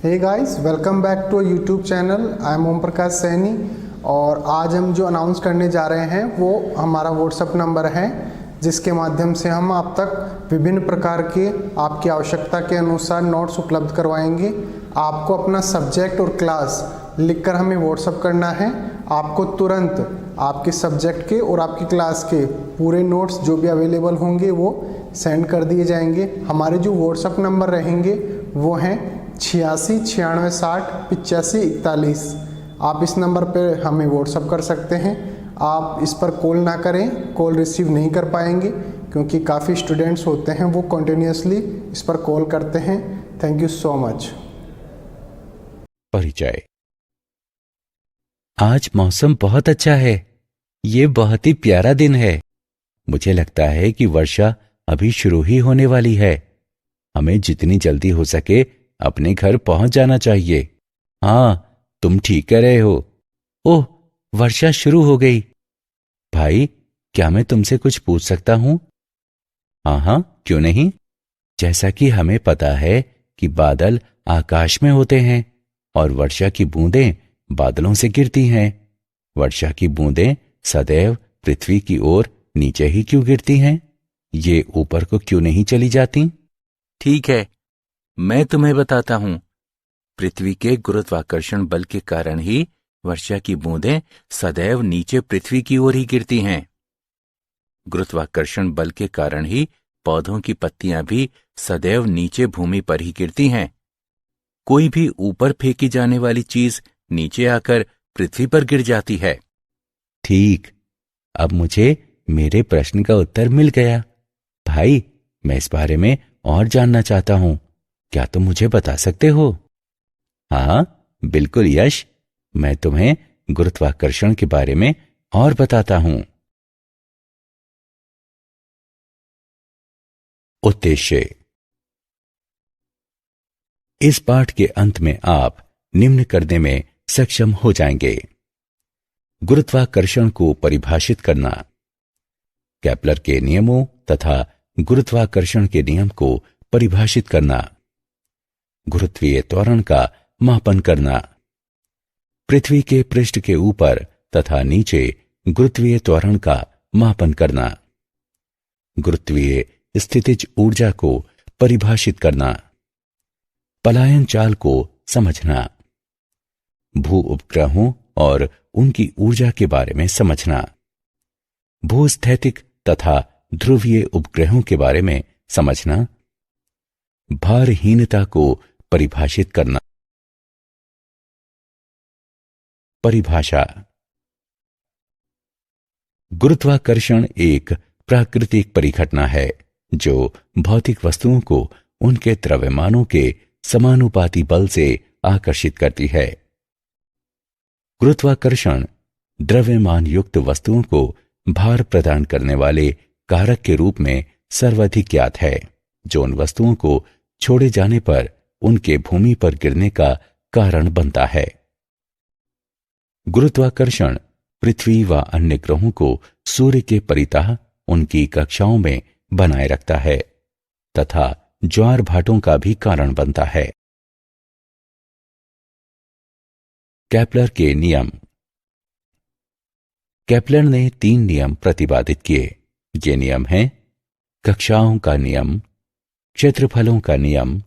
Hey guys, welcome back to YouTube channel. I am Om Prakash Saini और आज हम जो अनाउंस करने जा रहे हैं वो हमारा व्हाट्सएप नंबर है, जिसके माध्यम से हम आप तक विभिन्न प्रकार के आपकी आवश्यकता के अनुसार नोट्स उपलब्ध करवाएंगे। आपको अपना सब्जेक्ट और क्लास लिखकर हमें व्हाट्सएप करना है। आपको तुरंत आपके सब्जेक्ट के और आपकी क्लास के पूरे नोट्स जो भी अवेलेबल होंगे वो सेंड कर दिए जाएंगे। हमारे जो व्हाट्सएप नंबर रहेंगे वो हैं 86 96 60 85 41। आप इस नंबर पर हमें व्हाट्सएप कर सकते हैं। आप इस पर कॉल ना करें, कॉल रिसीव नहीं कर पाएंगे क्योंकि काफ़ी स्टूडेंट्स होते हैं वो कंटिन्यूसली इस पर कॉल करते हैं। Thank you so much. परिचय। आज मौसम बहुत अच्छा है। ये बहुत ही प्यारा दिन है। मुझे लगता है कि वर्षा अभी शुरू ही होने वाली है। हमें जितनी जल्दी हो सके अपने घर पहुंच जाना चाहिए। हाँ, तुम ठीक कह रहे हो। ओह, वर्षा शुरू हो गई। भाई, क्या मैं तुमसे कुछ पूछ सकता हूं? हाँ, क्यों नहीं। जैसा कि हमें पता है कि बादल आकाश में होते हैं और वर्षा की बूंदें बादलों से गिरती हैं। वर्षा की बूंदें सदैव पृथ्वी की ओर नीचे ही क्यों गिरती हैं? ये ऊपर को क्यों नहीं चली जाती? ठीक है, मैं तुम्हें बताता हूं। पृथ्वी के गुरुत्वाकर्षण बल के कारण ही वर्षा की बूंदें सदैव नीचे पृथ्वी की ओर ही गिरती हैं। गुरुत्वाकर्षण बल के कारण ही पौधों की पत्तियां भी सदैव नीचे भूमि पर ही गिरती हैं। कोई भी ऊपर फेंकी जाने वाली चीज नीचे आकर पृथ्वी पर गिर जाती है। ठीक, अब मुझे मेरे प्रश्न का उत्तर मिल गया। भाई, मैं इस बारे में और जानना चाहता हूं। क्या तुम मुझे बता सकते हो? हाँ, बिल्कुल यश, मैं तुम्हें गुरुत्वाकर्षण के बारे में और बताता हूं। उद्देश्य। इस पाठ के अंत में आप निम्न करने में सक्षम हो जाएंगे। गुरुत्वाकर्षण को परिभाषित करना, केपलर के नियमों तथा गुरुत्वाकर्षण के नियम को परिभाषित करना, गुरुत्वीय त्वरण का मापन करना, पृथ्वी के पृष्ठ के ऊपर तथा नीचे गुरुत्वीय त्वरण का मापन करना, गुरुत्वीय स्थितिज ऊर्जा को परिभाषित करना, पलायन चाल को समझना, भू उपग्रहों और उनकी ऊर्जा के बारे में समझना, भूस्थैतिक तथा ध्रुवीय उपग्रहों के बारे में समझना, भारहीनता को परिभाषित करना। परिभाषा। गुरुत्वाकर्षण एक प्राकृतिक परिघटना है जो भौतिक वस्तुओं को उनके द्रव्यमानों के समानुपाती बल से आकर्षित करती है। गुरुत्वाकर्षण द्रव्यमान युक्त वस्तुओं को भार प्रदान करने वाले कारक के रूप में सर्वाधिक ज्ञात है, जो उन वस्तुओं को छोड़े जाने पर उनके भूमि पर गिरने का कारण बनता है। गुरुत्वाकर्षण पृथ्वी व अन्य ग्रहों को सूर्य के परितः उनकी कक्षाओं में बनाए रखता है तथा ज्वार भाटों का भी कारण बनता है। केपलर के नियम। केपलर ने 3 नियम प्रतिपादित किए। ये नियम हैं कक्षाओं का नियम, क्षेत्रफलों का नियम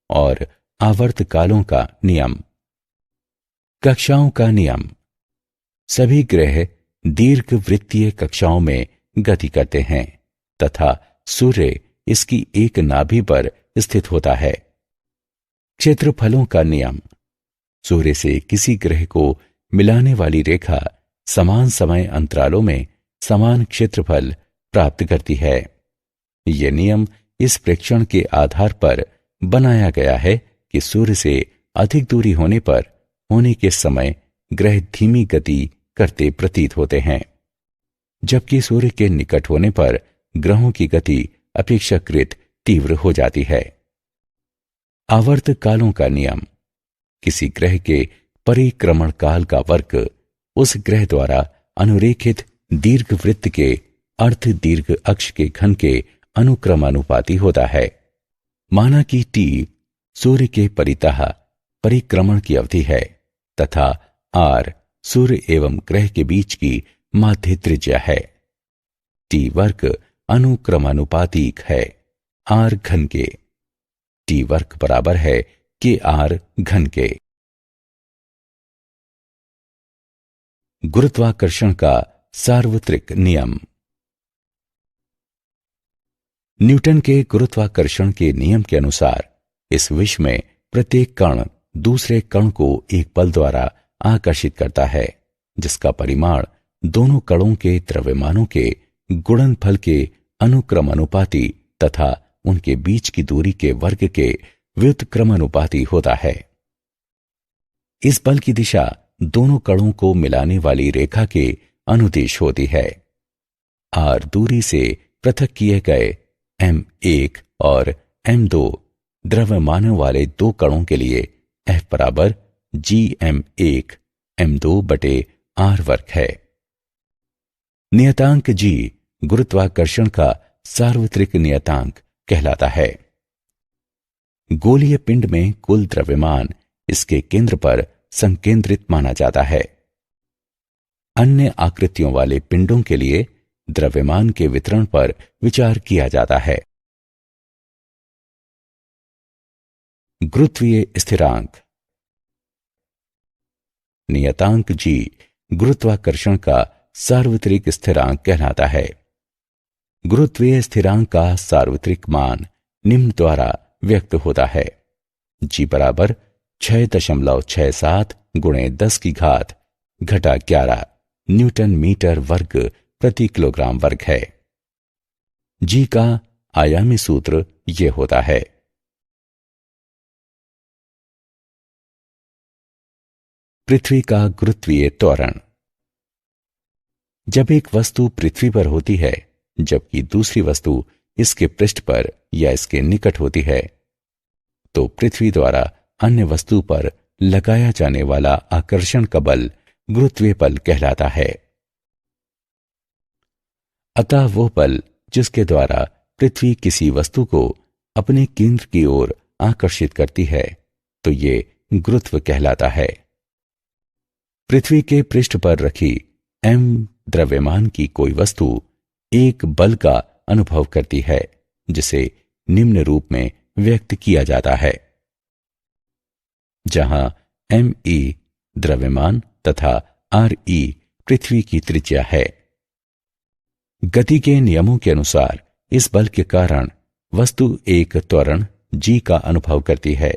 और आवर्तकालों का नियम। कक्षाओं का नियम। सभी ग्रह दीर्घवृत्तीय कक्षाओं में गति करते हैं तथा सूर्य इसकी एक नाभि पर स्थित होता है। क्षेत्रफलों का नियम। सूर्य से किसी ग्रह को मिलाने वाली रेखा समान समय अंतरालों में समान क्षेत्रफल प्राप्त करती है। यह नियम इस प्रेक्षण के आधार पर बनाया गया है कि सूर्य से अधिक दूरी होने पर होने के समय ग्रह धीमी गति करते प्रतीत होते हैं, जबकि सूर्य के निकट होने पर ग्रहों की गति अपेक्षाकृत तीव्र हो जाती है। आवर्तकालों का नियम। किसी ग्रह के परिक्रमण काल का वर्ग उस ग्रह द्वारा अनुरेखित दीर्घवृत्त के अर्ध दीर्घ अक्ष के घन के अनुक्रमानुपाती होता है। माना कि T सूर्य के परितः परिक्रमण की अवधि है तथा आर सूर्य एवं ग्रह के बीच की माध्य त्रिज्या है। टी वर्ग अनुक्रमानुपातिक है आर घन के। टी वर्ग बराबर है के आर घन के। गुरुत्वाकर्षण का सार्वत्रिक नियम। न्यूटन के गुरुत्वाकर्षण के नियम के अनुसार इस विश्व में प्रत्येक कण दूसरे कण को एक बल द्वारा आकर्षित करता है, जिसका परिमाण दोनों कणों के द्रव्यमानों के गुणनफल के अनुक्रमानुपाती तथा उनके बीच की दूरी के वर्ग के व्युत्क्रमानुपाती होता है। इस बल की दिशा दोनों कणों को मिलाने वाली रेखा के अनुदिश होती है। आर दूरी से पृथक किए गए m1 और m2 द्रव्यमानों वाले दो कणों के लिए F बराबर gm1 m2 बटे r वर्ग है। नियतांक g गुरुत्वाकर्षण का सार्वत्रिक नियतांक कहलाता है। गोलीय पिंड में कुल द्रव्यमान इसके केंद्र पर संकेंद्रित माना जाता है। अन्य आकृतियों वाले पिंडों के लिए द्रव्यमान के वितरण पर विचार किया जाता है। गुरुत्वीय स्थिरांक। नियतांक g गुरुत्वाकर्षण का सार्वत्रिक स्थिरांक कहलाता है। गुरुत्वीय स्थिरांक का सार्वत्रिक मान निम्न द्वारा व्यक्त होता है। g बराबर 6.67 गुणे 10 की घात घटा 11 न्यूटन मीटर वर्ग प्रति किलोग्राम वर्ग है। g का आयामी सूत्र यह होता है। पृथ्वी का गुरुत्वीय त्वरण। जब एक वस्तु पृथ्वी पर होती है जबकि दूसरी वस्तु इसके पृष्ठ पर या इसके निकट होती है, तो पृथ्वी द्वारा अन्य वस्तु पर लगाया जाने वाला आकर्षण का बल गुरुत्वीय बल कहलाता है। अतः वह बल जिसके द्वारा पृथ्वी किसी वस्तु को अपने केंद्र की ओर आकर्षित करती है, तो ये गुरुत्व कहलाता है। पृथ्वी के पृष्ठ पर रखी m द्रव्यमान की कोई वस्तु एक बल का अनुभव करती है, जिसे निम्न रूप में व्यक्त किया जाता है, जहां me द्रव्यमान तथा re पृथ्वी की त्रिज्या है। गति के नियमों के अनुसार इस बल के कारण वस्तु एक त्वरण g का अनुभव करती है,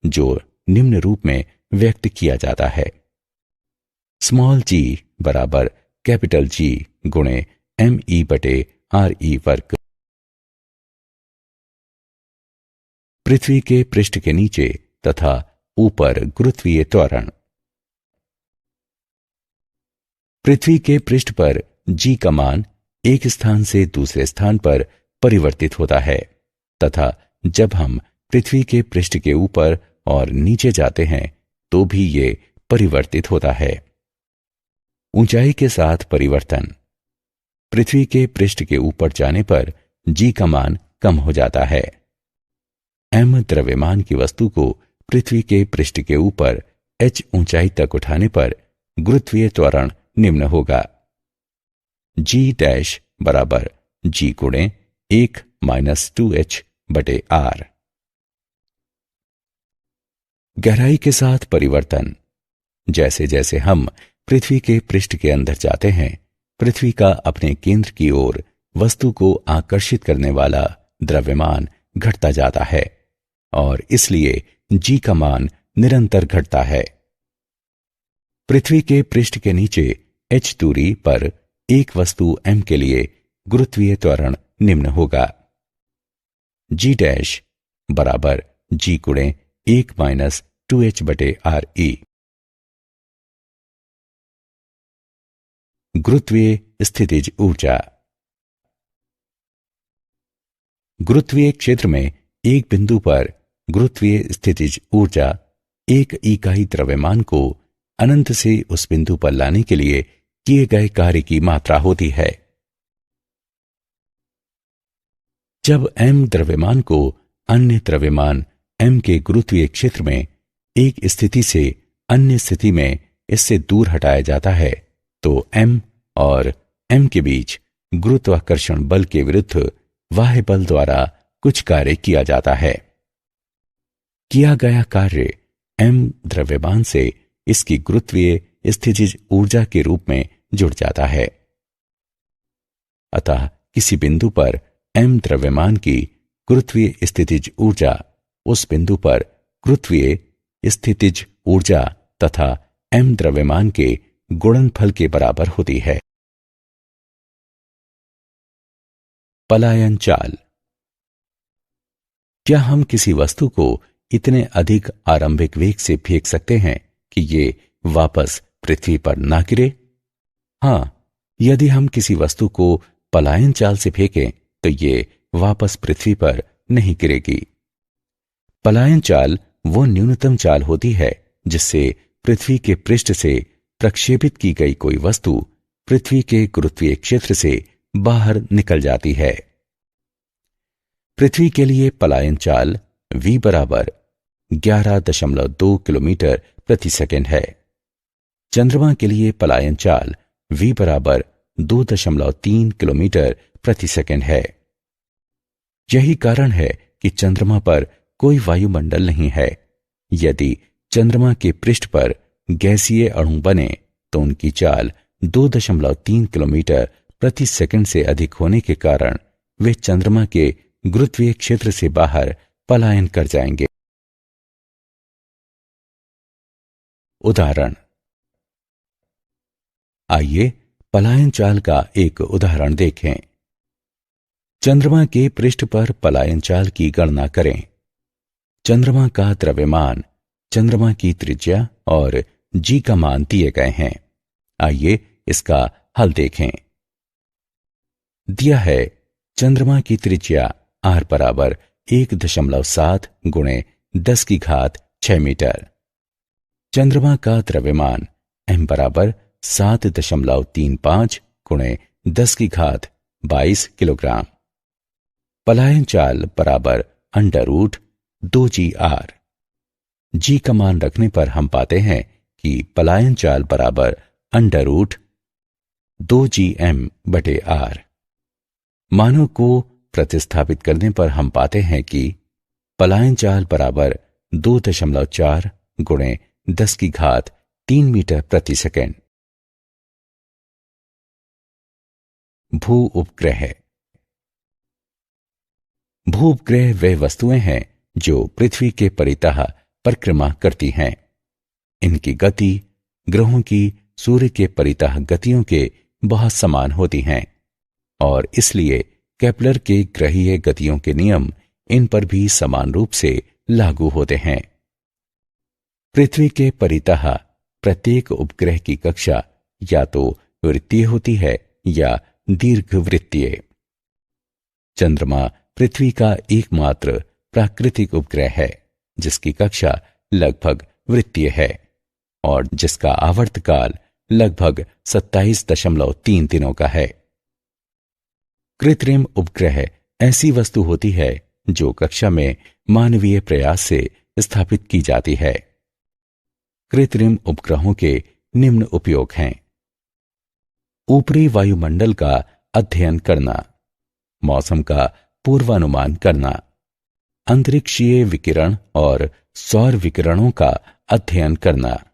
जो निम्न रूप में व्यक्त किया जाता है। स्मॉल g बराबर कैपिटल G गुणे me बटे re वर्ग। पृथ्वी के पृष्ठ के नीचे तथा ऊपर गुरुत्वीय त्वरण। पृथ्वी के पृष्ठ पर g का मान एक स्थान से दूसरे स्थान पर परिवर्तित होता है तथा जब हम पृथ्वी के पृष्ठ के ऊपर और नीचे जाते हैं तो भी ये परिवर्तित होता है। ऊंचाई के साथ परिवर्तन। पृथ्वी के पृष्ठ के ऊपर जाने पर g का मान कम हो जाता है। m द्रव्यमान की वस्तु को पृथ्वी के पृष्ठ के ऊपर h ऊंचाई तक उठाने पर गुरुत्वीय त्वरण निम्न होगा। g डैश बराबर g गुणे 1 माइनस 2h बटे r। गहराई के साथ परिवर्तन। जैसे जैसे हम पृथ्वी के पृष्ठ के अंदर जाते हैं, पृथ्वी का अपने केंद्र की ओर वस्तु को आकर्षित करने वाला द्रव्यमान घटता जाता है और इसलिए g का मान निरंतर घटता है। पृथ्वी के पृष्ठ के नीचे h दूरी पर एक वस्तु m के लिए गुरुत्वीय त्वरण निम्न होगा। g डैश बराबर g गुणे 1 माइनस 2h बटे re। गुरुत्वीय स्थितिज ऊर्जा। गुरुत्वीय क्षेत्र में एक बिंदु पर गुरुत्वीय स्थितिज ऊर्जा एक इकाई द्रव्यमान को अनंत से उस बिंदु पर लाने के लिए किए गए कार्य की मात्रा होती है। जब m द्रव्यमान को अन्य द्रव्यमान m के गुरुत्वीय क्षेत्र में एक स्थिति से अन्य स्थिति में इससे दूर हटाया जाता है तो m और m के बीच गुरुत्वाकर्षण बल के विरुद्ध बाह्य बल द्वारा कुछ कार्य किया जाता है। किया गया कार्य m द्रव्यमान से इसकी गुरुत्वीय स्थितिज ऊर्जा के रूप में जुड़ जाता है। अतः किसी बिंदु पर m द्रव्यमान की गुरुत्वीय स्थितिज ऊर्जा उस बिंदु पर गुरुत्वीय स्थितिज ऊर्जा तथा m द्रव्यमान के गुणनफल के बराबर होती है। पलायन चाल। क्या हम किसी वस्तु को इतने अधिक आरंभिक वेग से फेंक सकते हैं कि ये वापस पृथ्वी पर ना गिरे? हाँ, यदि हम किसी वस्तु को पलायन चाल से फेंकें तो ये वापस पृथ्वी पर नहीं गिरेगी। पलायन चाल वो न्यूनतम चाल होती है जिससे पृथ्वी के पृष्ठ से प्रक्षेपित की गई कोई वस्तु पृथ्वी के गुरुत्वीय क्षेत्र से बाहर निकल जाती है। पृथ्वी के लिए पलायन चाल v बराबर 11.2 किलोमीटर प्रति सेकंड है। चंद्रमा के लिए पलायन चाल v बराबर 2.3 किलोमीटर प्रति सेकंड है। यही कारण है कि चंद्रमा पर कोई वायुमंडल नहीं है। यदि चंद्रमा के पृष्ठ पर गैसीय अणु बने तो उनकी चाल 2.3 किलोमीटर प्रति सेकंड से अधिक होने के कारण वे चंद्रमा के गुरुत्वीय क्षेत्र से बाहर पलायन कर जाएंगे। उदाहरण। आइए पलायन चाल का एक उदाहरण देखें। चंद्रमा के पृष्ठ पर पलायन चाल की गणना करें। चंद्रमा का द्रव्यमान, चंद्रमा की त्रिज्या और g का मान दिए गए हैं। आइए इसका हल देखें। दिया है चंद्रमा की त्रिज्या r बराबर 1.7 गुणे 10 की घात 6 मीटर। चंद्रमा का द्रव्यमान m बराबर 7.35 गुणे 10 की घात 22 किलोग्राम। पलायन चाल बराबर √2gr। g का मान रखने पर हम पाते हैं कि पलायन चाल बराबर √2gm/r। मानों को प्रतिस्थापित करने पर हम पाते हैं कि पलायन चाल बराबर 2.4 गुणे 10 की घात 3 मीटर प्रति सेकंड। भू उपग्रह। भू उपग्रह वे वस्तुएं हैं जो पृथ्वी के परितः परिक्रमा करती हैं। इनकी गति ग्रहों की सूर्य के परितः गतियों के बहुत समान होती हैं और इसलिए केपलर के ग्रहीय गतियों के नियम इन पर भी समान रूप से लागू होते हैं। पृथ्वी के परितः प्रत्येक उपग्रह की कक्षा या तो वृत्तीय होती है या दीर्घवृत्तीय। चंद्रमा पृथ्वी का एकमात्र प्राकृतिक उपग्रह है जिसकी कक्षा लगभग वृत्तीय है और जिसका आवर्तकाल लगभग 27.3 दिनों का है। कृत्रिम उपग्रह ऐसी वस्तु होती है जो कक्षा में मानवीय प्रयास से स्थापित की जाती है। कृत्रिम उपग्रहों के निम्न उपयोग हैं। ऊपरी वायुमंडल का अध्ययन करना, मौसम का पूर्वानुमान करना, अंतरिक्षीय विकिरण और सौर विकिरणों का अध्ययन करना,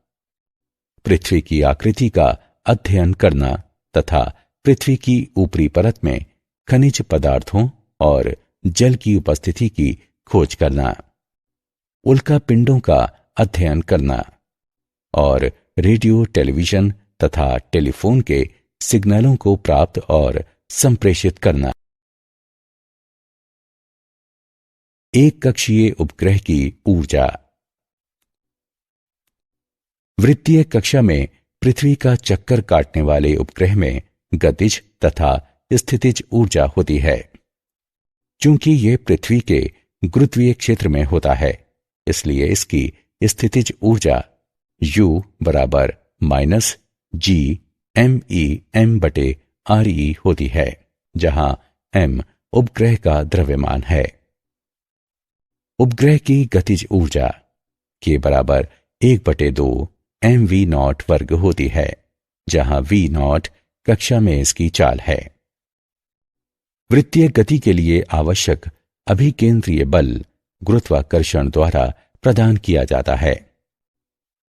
पृथ्वी की आकृति का अध्ययन करना तथा पृथ्वी की ऊपरी परत में खनिज पदार्थों और जल की उपस्थिति की खोज करना, उल्का पिंडों का अध्ययन करना और रेडियो, टेलीविजन तथा टेलीफोन के सिग्नलों को प्राप्त और संप्रेषित करना। एक कक्षीय उपग्रह की ऊर्जा। वृत्तीय कक्षा में पृथ्वी का चक्कर काटने वाले उपग्रह में गतिज तथा स्थितिज ऊर्जा होती है। चूंकि यह पृथ्वी के गुरुत्वीय क्षेत्र में होता है इसलिए इसकी स्थितिज ऊर्जा U बराबर -GMEM/RE होती है, जहां M उपग्रह का द्रव्यमान है। उपग्रह की गतिज ऊर्जा K बराबर 1/2 mv0 वर्ग होती है, जहां v0 कक्षा में इसकी चाल है। वृत्तीय गति के लिए आवश्यक अभिकेंद्रीय बल गुरुत्वाकर्षण द्वारा प्रदान किया जाता है।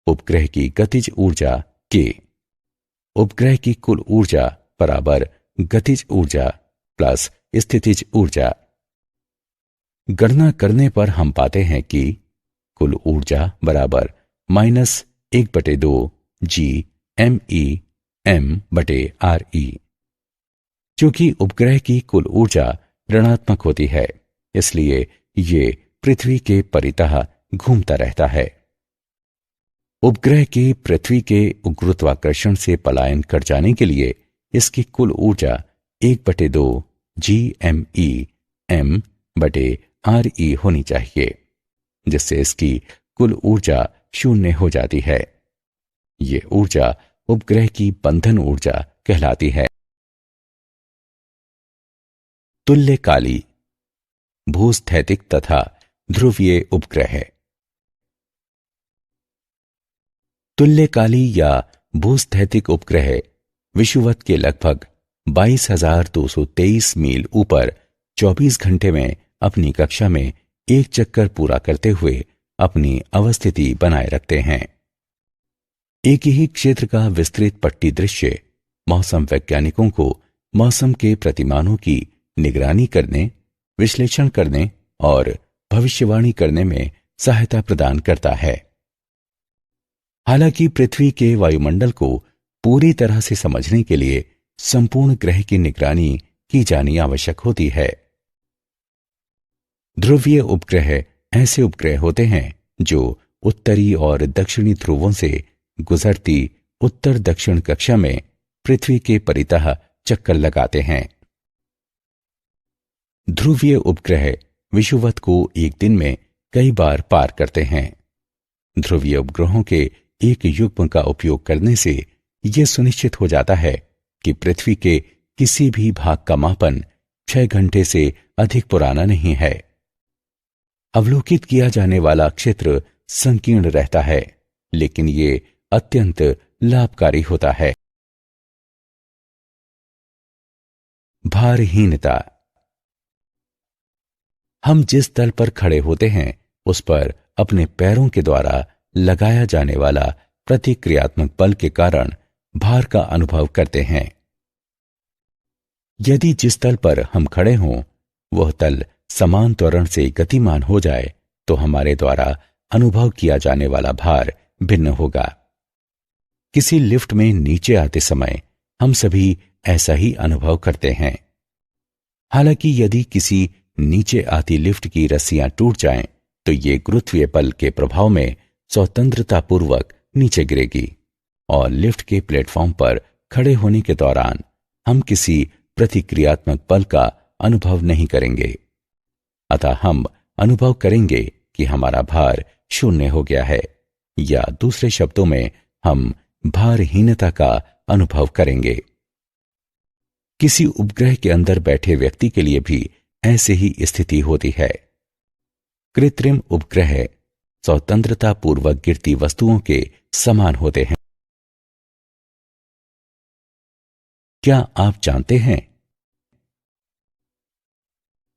उपग्रह की गतिज ऊर्जा K, उपग्रह की कुल ऊर्जा बराबर गतिज ऊर्जा प्लस स्थितिज ऊर्जा। गणना करने पर हम पाते हैं कि कुल ऊर्जा बराबर -1/2 GME/m/RE। चूंकि उपग्रह की कुल ऊर्जा ऋणात्मक होती है, इसलिए ये पृथ्वी के परितः घूमता रहता है। उपग्रह के पृथ्वी के गुरुत्वाकर्षण से पलायन कर जाने के लिए इसकी कुल ऊर्जा 1/2 GME/m/RE होनी चाहिए, जिससे इसकी कुल ऊर्जा 0 हो जाती है। ये ऊर्जा उपग्रह की बंधन ऊर्जा कहलाती है। तुल्यकाली, भूस्थैतिक तथा ध्रुवीय उपग्रह। तुल्यकाली या भूस्थैतिक उपग्रह विषुवत के लगभग 22,223 मील ऊपर 24 घंटे में अपनी कक्षा में एक चक्कर पूरा करते हुए अपनी अवस्थिति बनाए रखते हैं। एक ही क्षेत्र का विस्तृत पट्टी दृश्य मौसम वैज्ञानिकों को मौसम के प्रतिमानों की निगरानी करने, विश्लेषण करने और भविष्यवाणी करने में सहायता प्रदान करता है। हालांकि पृथ्वी के वायुमंडल को पूरी तरह से समझने के लिए संपूर्ण ग्रह की निगरानी की जानी आवश्यक होती है। ध्रुवीय उपग्रह ऐसे उपग्रह होते हैं जो उत्तरी और दक्षिणी ध्रुवों से गुजरती उत्तर दक्षिण कक्षा में पृथ्वी के परितः चक्कर लगाते हैं। ध्रुवीय उपग्रह विषुवत को एक दिन में कई बार पार करते हैं। ध्रुवीय उपग्रहों के एक युग्म का उपयोग करने से यह सुनिश्चित हो जाता है कि पृथ्वी के किसी भी भाग का मापन 6 घंटे से अधिक पुराना नहीं है। अवलोकित किया जाने वाला क्षेत्र संकीर्ण रहता है, लेकिन ये अत्यंत लाभकारी होता है। भारहीनता। हम जिस तल पर खड़े होते हैं उस पर अपने पैरों के द्वारा लगाया जाने वाला प्रतिक्रियात्मक बल के कारण भार का अनुभव करते हैं। यदि जिस तल पर हम खड़े हों वह तल समान त्वरण से गतिमान हो जाए तो हमारे द्वारा अनुभव किया जाने वाला भार भिन्न होगा। किसी लिफ्ट में नीचे आते समय हम सभी ऐसा ही अनुभव करते हैं। हालांकि यदि किसी नीचे आती लिफ्ट की रस्सियां टूट जाएं, तो ये गुरुत्वीय बल के प्रभाव में स्वतंत्रतापूर्वक नीचे गिरेगी और लिफ्ट के प्लेटफॉर्म पर खड़े होने के दौरान हम किसी प्रतिक्रियात्मक बल का अनुभव नहीं करेंगे। अतः हम अनुभव करेंगे कि हमारा भार 0 हो गया है, या दूसरे शब्दों में हम भारहीनता का अनुभव करेंगे। किसी उपग्रह के अंदर बैठे व्यक्ति के लिए भी ऐसे ही स्थिति होती है। कृत्रिम उपग्रह स्वतंत्रतापूर्वक गिरती वस्तुओं के समान होते हैं। क्या आप जानते हैं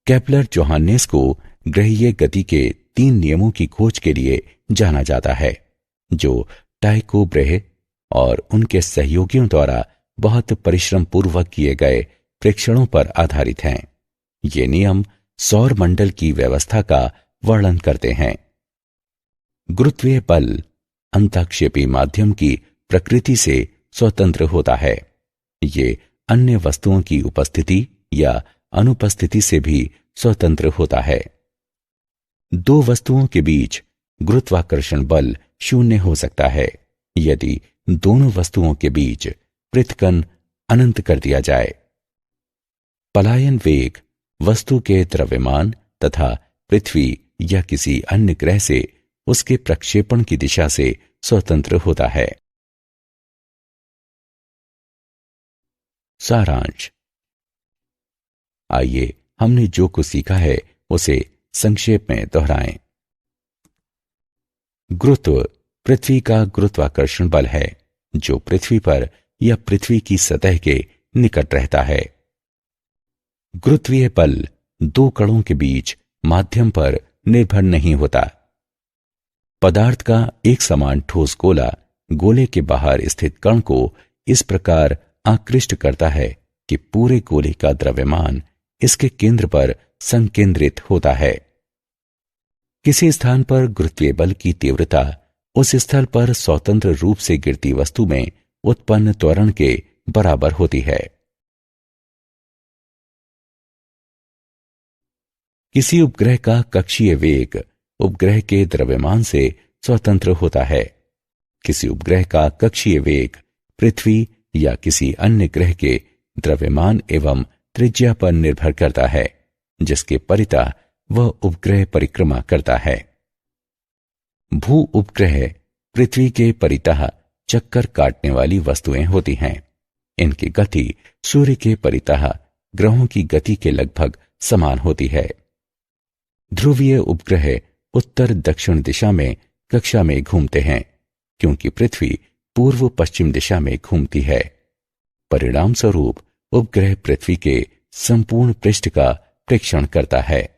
केपलर-जोहान्नेस को ग्रहीय गति के 3 नियमों की खोज के लिए जाना जाता है, जो टाइको ब्रेहे और उनके सहयोगियों द्वारा बहुत परिश्रम पूर्वक किए गए प्रेक्षणों पर आधारित हैं। ये नियम सौर मंडल की व्यवस्था का वर्णन करते हैं। गुरुत्वीय बल अंतःक्षेपी माध्यम की प्रकृति से स्वतंत्र होता है। ये अन्य वस्तुओं की उपस्थिति या अनुपस्थिति से भी स्वतंत्र होता है। 2 वस्तुओं के बीच गुरुत्वाकर्षण बल 0 हो सकता है यदि दोनों वस्तुओं के बीच पृथक्कन अनंत कर दिया जाए। पलायन वेग वस्तु के द्रव्यमान तथा पृथ्वी या किसी अन्य ग्रह से उसके प्रक्षेपण की दिशा से स्वतंत्र होता है। सारांश। आइए हमने जो कुछ सीखा है उसे संक्षेप में दोहराएं। गुरुत्व पृथ्वी का गुरुत्वाकर्षण बल है जो पृथ्वी पर या पृथ्वी की सतह के निकट रहता है। गुरुत्वीय बल दो कणों के बीच माध्यम पर निर्भर नहीं होता। पदार्थ का एक समान ठोस गोला गोले के बाहर स्थित कण को इस प्रकार आकृष्ट करता है कि पूरे गोले का द्रव्यमान इसके केंद्र पर संकेंद्रित होता है। किसी स्थान पर गुरुत्वीय बल की तीव्रता उस स्थल पर स्वतंत्र रूप से गिरती वस्तु में उत्पन्न त्वरण के बराबर होती है। किसी उपग्रह का कक्षीय वेग उपग्रह के द्रव्यमान से स्वतंत्र होता है। किसी उपग्रह का कक्षीय वेग पृथ्वी या किसी अन्य ग्रह के द्रव्यमान एवं त्रिज्या पर निर्भर करता है जिसके परितः वह उपग्रह परिक्रमा करता है। भू उपग्रह पृथ्वी के परितः चक्कर काटने वाली वस्तुएं होती हैं। इनकी गति सूर्य के परितः ग्रहों की गति के लगभग समान होती है। ध्रुवीय उपग्रह उत्तर दक्षिण दिशा में कक्षा में घूमते हैं क्योंकि पृथ्वी पूर्व पश्चिम दिशा में घूमती है। परिणाम स्वरूप उपग्रह पृथ्वी के संपूर्ण पृष्ठ का प्रेक्षण करता है।